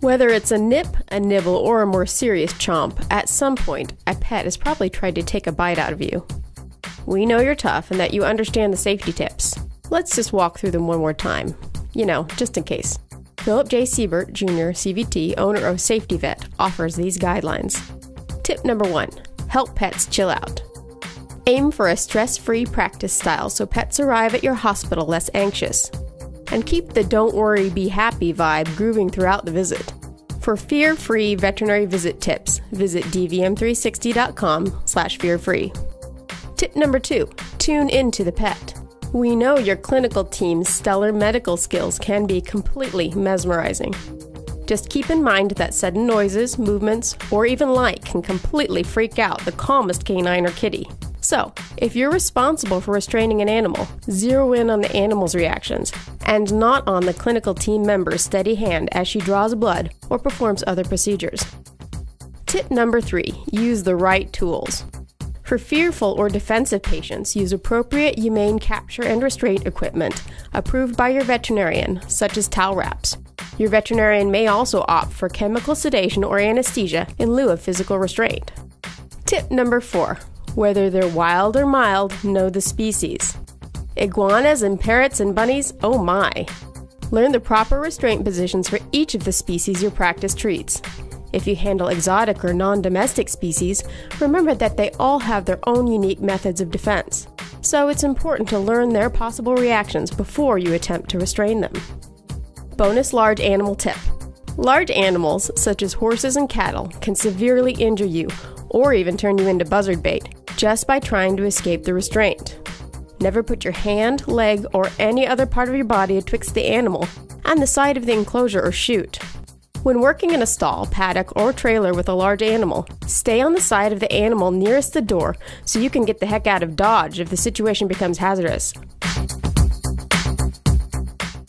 Whether it's a nip, a nibble, or a more serious chomp, at some point, a pet has probably tried to take a bite out of you. We know you're tough and that you understand the safety tips. Let's just walk through them one more time. Just in case. Philip J. Siebert, Jr., CVT, owner of Safety Vet, offers these guidelines. Tip number 1. Help pets chill out. Aim for a stress-free practice style so pets arrive at your hospital less anxious. And keep the don't worry, be happy vibe grooving throughout the visit. For fear-free veterinary visit tips, visit dvm360.com/fearfree. Tip number 2. Tune into the pet. We know your clinical team's stellar medical skills can be completely mesmerizing. Just keep in mind that sudden noises, movements, or even light can completely freak out the calmest canine or kitty. So, if you're responsible for restraining an animal, zero in on the animal's reactions, and not on the clinical team member's steady hand as she draws blood or performs other procedures. Tip number 3. Use the right tools. For fearful or defensive patients, use appropriate humane capture and restraint equipment approved by your veterinarian, such as towel wraps. Your veterinarian may also opt for chemical sedation or anesthesia in lieu of physical restraint. Tip number 4. Whether they're wild or mild, know the species. Iguanas and parrots and bunnies, oh my! Learn the proper restraint positions for each of the species your practice treats. If you handle exotic or non-domestic species, remember that they all have their own unique methods of defense. So it's important to learn their possible reactions before you attempt to restrain them. Bonus large animal tip. Large animals, such as horses and cattle, can severely injure you or even turn you into buzzard bait just by trying to escape the restraint. Never put your hand, leg, or any other part of your body atwixt the animal and the side of the enclosure or chute. When working in a stall, paddock, or trailer with a large animal, stay on the side of the animal nearest the door so you can get the heck out of Dodge if the situation becomes hazardous.